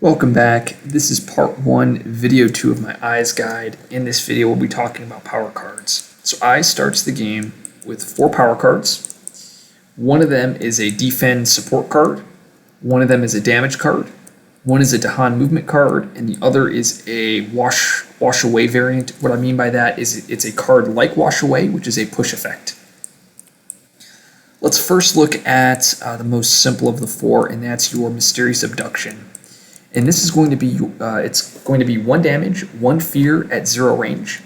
Welcome back. This is part 1, video 2 of my Eyes guide. In this video, we'll be talking about power cards. So Eyes starts the game with 4 power cards. One of them is a defend support card. One of them is a damage card. One is a Dahan movement card, and the other is a wash away variant. What I mean by that is it's a card like Wash Away, which is a push effect. Let's first look at the most simple of the 4, and that's your Mysterious Abduction. And this is going to be, it's going to be 1 damage, 1 fear at 0 range.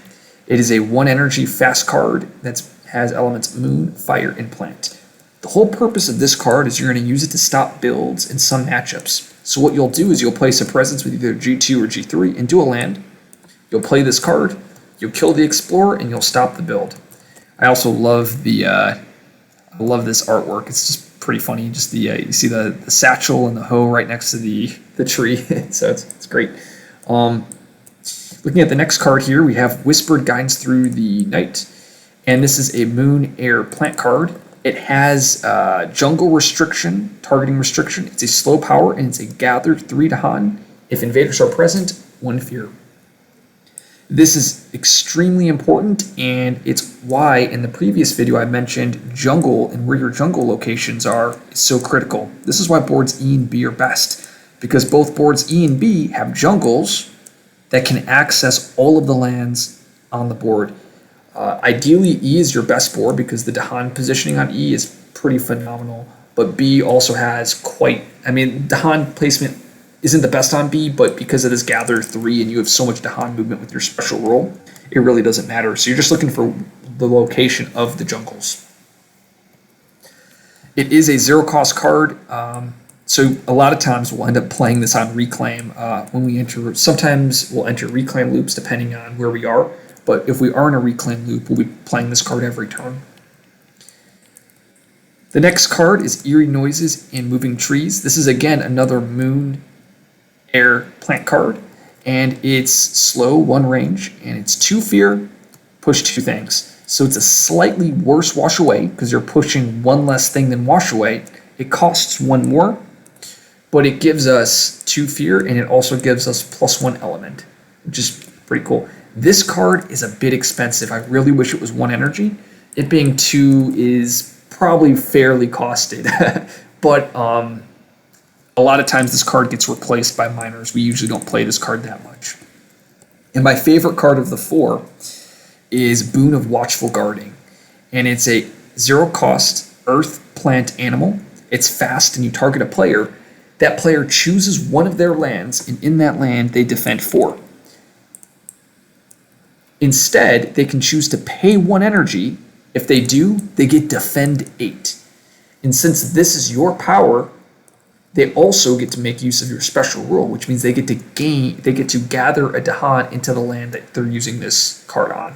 It is a 1 energy fast card that has elements Moon, Fire, and Plant. The whole purpose of this card is you're going to use it to stop builds in some matchups. So what you'll do is you'll place a presence with either G2 or G3 and do a land. You'll play this card, you'll kill the Explorer, and you'll stop the build. I also love the, I love this artwork. It's just pretty funny. Just the you see the satchel and the hoe right next to the tree. So it's great. Looking at the next card here, we have Whispered Guidance Through the Night, and this is a Moon Air Plant card. It has jungle restriction, targeting restriction. It's a slow power, and it's a gather 3 Dahan. If invaders are present, 1 fear. This is extremely important, and it's why in the previous video I mentioned jungle and where your jungle locations are is so critical. This is why boards E and B are best, because both boards E and B have jungles that can access all of the lands on the board. Ideally, E is your best board because the Dahan positioning on E is pretty phenomenal, but B also has Dahan placement isn't the best on B, but because of this gather 3 and you have so much Dahan movement with your special role, it really doesn't matter. So you're just looking for the location of the jungles. It is a 0 cost card, so a lot of times we'll end up playing this on Reclaim when we enter. Sometimes we'll enter Reclaim loops depending on where we are, but if we are in a Reclaim loop, we'll be playing this card every turn. The next card is Eerie Noises and Moving Trees. This is again another Moon Air Plant card, and it's slow, 1 range, and it's 2 fear, push 2 things. So it's a slightly worse Wash Away because you're pushing 1 less thing than Wash Away. It costs 1 more, but it gives us 2 fear, and it also gives us +1 element, which is pretty cool. This card is a bit expensive. I really wish it was 1 energy. It being 2 is probably fairly costed, but a lot of times this card gets replaced by minors. We usually don't play this card that much. And my favorite card of the 4 is Boon of Watchful Guarding. And it's a 0 cost earth plant animal. It's fast and you target a player. That player chooses one of their lands, and in that land they defend 4. Instead, they can choose to pay 1 energy. If they do, they get defend 8. And since this is your power, they also get to make use of your special rule, which means they get to gather a Dahan into the land that they're using this card on.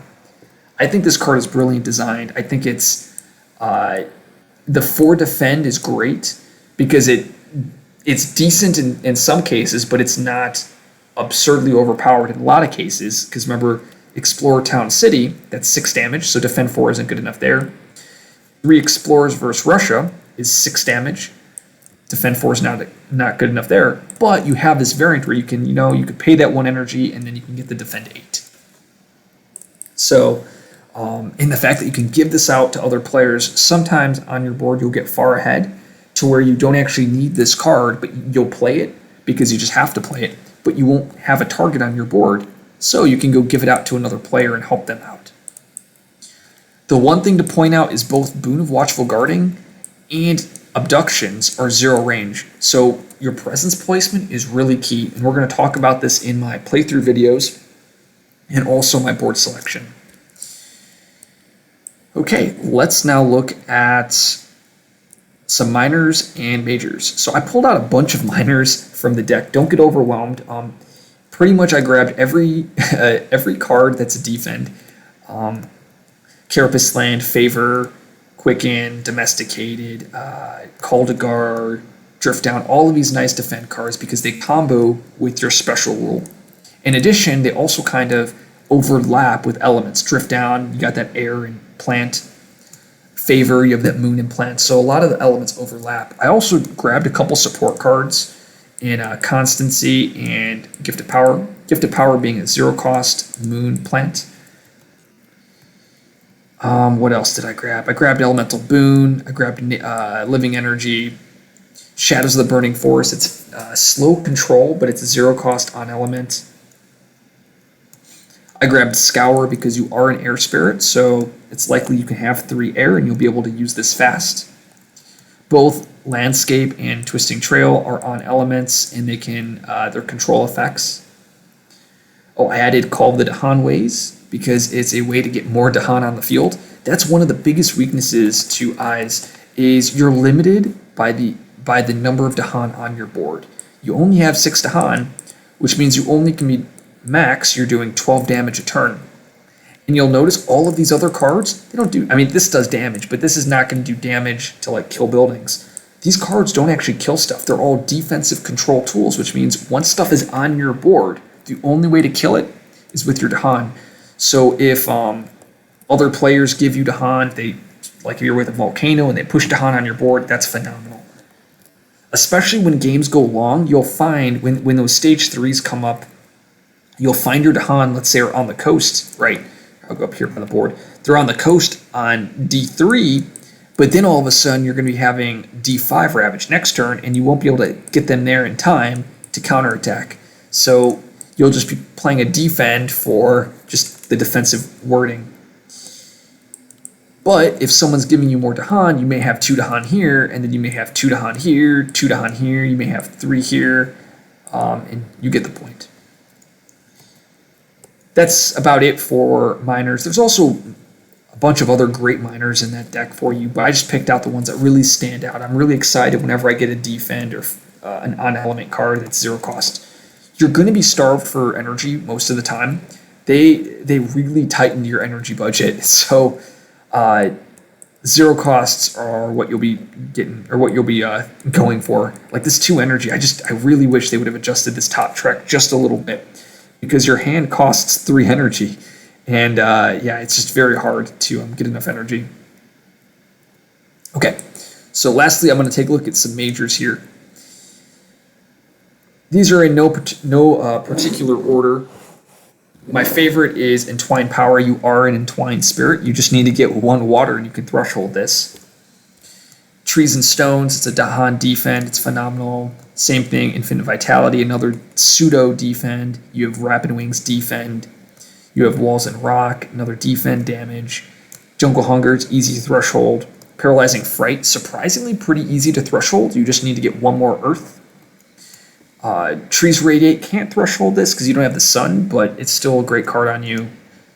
I think this card is brilliant designed. I think it's the 4 defend is great because it's decent in some cases, but it's not absurdly overpowered in a lot of cases. Because remember, Explorer Town City, that's 6 damage, so defend 4 isn't good enough there. 3 Explorers versus Russia is 6 damage. Defend 4 is not good enough there, but you have this variant where you can, you could pay that 1 energy and then you can get the defend 8. So, in the fact that you can give this out to other players, sometimes on your board you'll get far ahead to where you don't actually need this card, but you'll play it because you just have to play it, but you won't have a target on your board, so you can go give it out to another player and help them out. The one thing to point out is both Boon of Watchful Guarding and Abductions are 0 range, so your presence placement is really key, and we're going to talk about this in my playthrough videos and also my board selection. Okay, let's now look at some minors and majors. So I pulled out a bunch of minors from the deck. Don't get overwhelmed. Pretty much I grabbed every card that's a defend. Carapace Land, Favor, Quicken, Domesticated, Call to Guard, Drift Down, all of these nice defend cards because they combo with your special rule. In addition, they also kind of overlap with elements. Drift Down, you got that air and plant. Favor, you have that moon and plant. So a lot of the elements overlap. I also grabbed a couple support cards in constancy and gift of power. Gift of power being a 0-cost moon plant. What else did I grab? I grabbed elemental boon. I grabbed living energy. Shadows of the Burning Forest. It's slow control, but it's a 0-cost on element. I grabbed Scour because you are an air spirit, so it's likely you can have 3 air and you'll be able to use this fast. Both Landscape and Twisting Trail are on elements, and they can their control effects. Oh, I added Call of the Dahan Ways because it's a way to get more Dahan on the field. That's one of the biggest weaknesses to Eyes, is you're limited by the number of Dahan on your board. You only have 6 Dahan, which means you only can be max, you're doing 12 damage a turn. And you'll notice all of these other cards, they don't do, I mean, this does damage, but this is not going to do damage to like kill buildings. These cards don't actually kill stuff. They're all defensive control tools, which means once stuff is on your board, the only way to kill it is with your Dahan. So if other players give you Dahan, like if you're with a Volcano and they push Dahan on your board, that's phenomenal. Especially when games go long, you'll find when those stage 3s come up, you'll find your Dahan, let's say, are on the coast, right? I'll go up here by the board. They're on the coast on D3, but then all of a sudden you're going to be having D5 Ravage next turn, and you won't be able to get them there in time to counterattack. So you'll just be playing a defend for just the defensive wording. But if someone's giving you more Dahan, you may have 2 Dahan here, and then you may have 2 Dahan here, 2 Dahan here, you may have 3 here, and you get the point. That's about it for miners. There's also a bunch of other great miners in that deck for you, but I just picked out the ones that really stand out. I'm really excited whenever I get a defend or an on-element card that's 0-cost. You're going to be starved for energy most of the time. They really tightened your energy budget, so 0 costs are what you'll be getting, or what you'll be going for. Like this 2 energy, I really wish they would have adjusted this top trek just a little bit, because your hand costs 3 energy, and yeah, it's just very hard to get enough energy. Okay, so lastly, I'm going to take a look at some majors here. These are in no particular order. My favorite is Entwined Power. You are an Entwined Spirit. You just need to get 1 water and you can threshold this. Trees and Stones, it's a Dahan defend. It's phenomenal. Same thing, Infinite Vitality, another pseudo defend. You have Rapid Wings defend. You have Walls and Rock, another defend damage. Jungle Hunger, it's easy threshold. Paralyzing Fright, surprisingly pretty easy to threshold. You just need to get 1 more Earth. Trees Radiate, can't threshold this because you don't have the sun, but it's still a great card on you.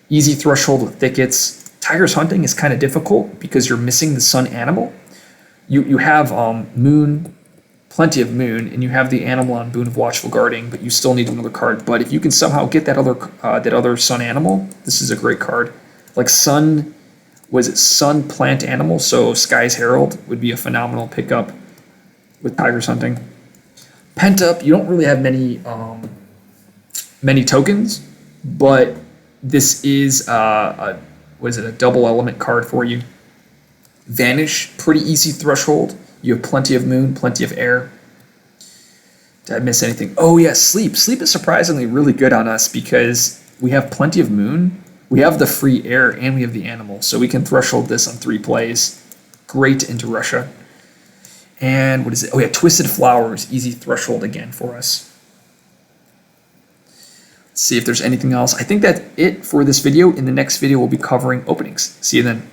Easy threshold with Thickets. Tiger's Hunting is kind of difficult because you're missing the sun animal. You have Moon, plenty of Moon, and you have the animal on Boon of Watchful Guarding, but you still need another card. But if you can somehow get that other sun animal, this is a great card. Like Sun, was it Sun Plant Animal? So Sky's Herald would be a phenomenal pickup with Tiger's Hunting. Pent Up, you don't really have many tokens, but this is a double element card for you. Vanish, pretty easy threshold. You have plenty of Moon, plenty of air. Did I miss anything? Oh yeah, Sleep. Sleep is surprisingly really good on us because we have plenty of Moon, we have the free air, and we have the animal, so we can threshold this on 3 plays. Great into Russia. And what is it? Oh yeah, Twisted Flowers, easy threshold again for us. Let's see if there's anything else. I think that's it for this video. In the next video, we'll be covering openings. See you then.